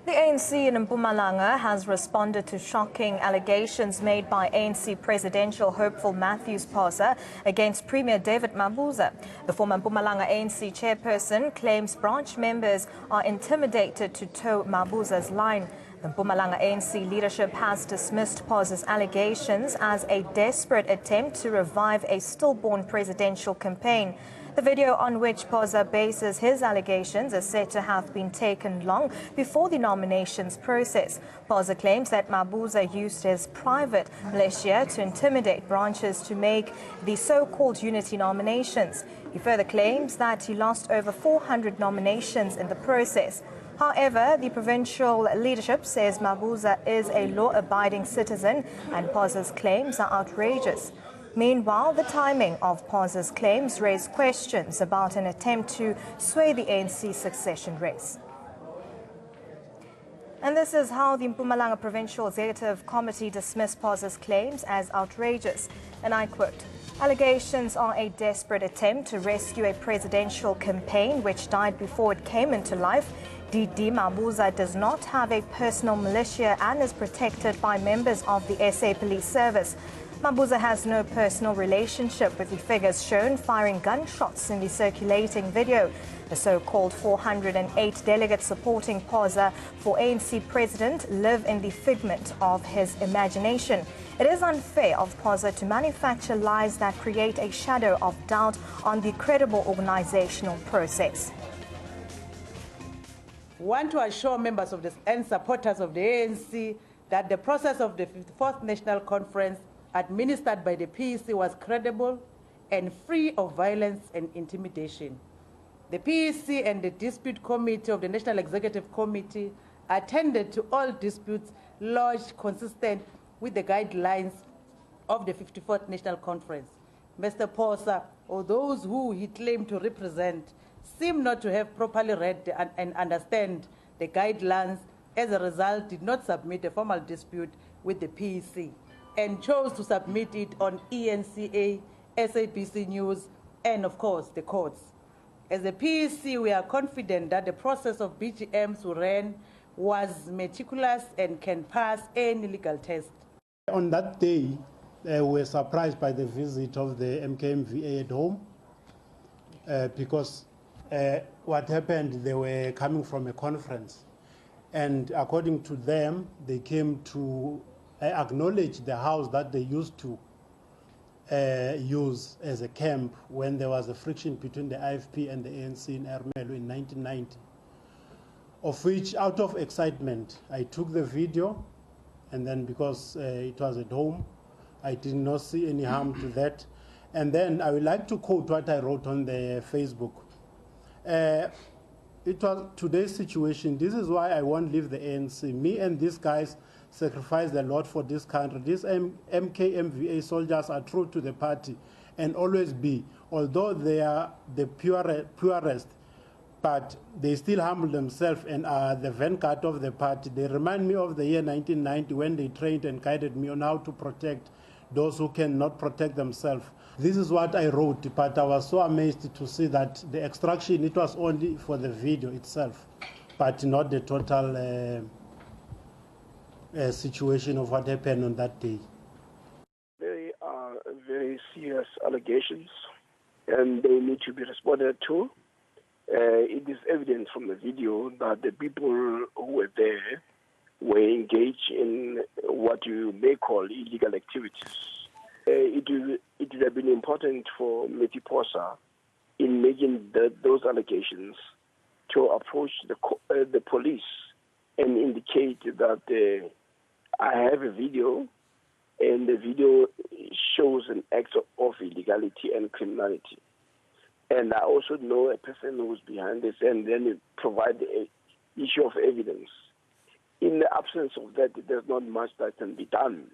The ANC in Mpumalanga has responded to shocking allegations made by ANC presidential hopeful Phosa against Premier David Mabuza. The former Mpumalanga ANC chairperson claims branch members are intimidated to toe Mabuza's line. The Mpumalanga ANC leadership has dismissed Phosa's allegations as a desperate attempt to revive a stillborn presidential campaign. The video on which Phosa bases his allegations is said to have been taken long before the nominations process. Phosa claims that Mabuza used his private militia to intimidate branches to make the so-called unity nominations. He further claims that he lost over 400 nominations in the process. However, the provincial leadership says Mabuza is a law-abiding citizen and Phosa's claims are outrageous. Meanwhile, the timing of Phosa's claims raised questions about an attempt to sway the ANC succession race. And this is how the Mpumalanga Provincial Executive Committee dismissed Phosa's claims as outrageous. And I quote, "Allegations are a desperate attempt to rescue a presidential campaign which died before it came into life. DD Mabuza does not have a personal militia and is protected by members of the SA Police Service. Mabuza has no personal relationship with the figures shown firing gunshots in the circulating video. The so-called 408 delegates supporting Phosa for ANC president live in the figment of his imagination. It is unfair of Phosa to manufacture lies that create a shadow of doubt on the credible organizational process." We want to assure members of and supporters of the ANC that the process of the 54th National Conference administered by the PEC was credible and free of violence and intimidation. The PEC and the Dispute Committee of the National Executive Committee attended to all disputes lodged consistent with the guidelines of the 54th National Conference. Mr. Phosa, or those who he claimed to represent, seem not to have properly read and understand the guidelines. As a result, did not submit a formal dispute with the PEC and chose to submit it on ENCA, SABC News, and of course the courts. As a PEC, we are confident that the process of BGMs we ran was meticulous and can pass any legal test. On that day, we were surprised by the visit of the MKMVA at home because what happened, they were coming from a conference. And according to them, they came to acknowledge the house that they used to use as a camp when there was a friction between the IFP and the ANC in Ermelo in 1990. Of which, out of excitement, I took the video, and then because it was at home, I did not see any harm to that. And then I would like to quote what I wrote on the Facebook. It was today's situation. This is why I won't leave the ANC. Me and these guys sacrificed a lot for this country. These MKMVA soldiers are true to the party and always be. Although they are the purest, but they still humble themselves and are the vanguard of the party. They remind me of the year 1990 when they trained and guided me on how to protect those who cannot protect themselves. This is what I wrote, but I was so amazed to see that the extraction, it was only for the video itself, but not the total situation of what happened on that day. They are very serious allegations, and they need to be responded to. It is evident from the video that the people who were there were engaged in what you may call illegal activities. It would have been important for Mr. Phosa, in making those allegations, to approach the police and indicate that I have a video, and the video shows an act of illegality and criminality. And I also know a person who's behind this, and then provide an issue of evidence. In the absence of that, there's not much that can be done.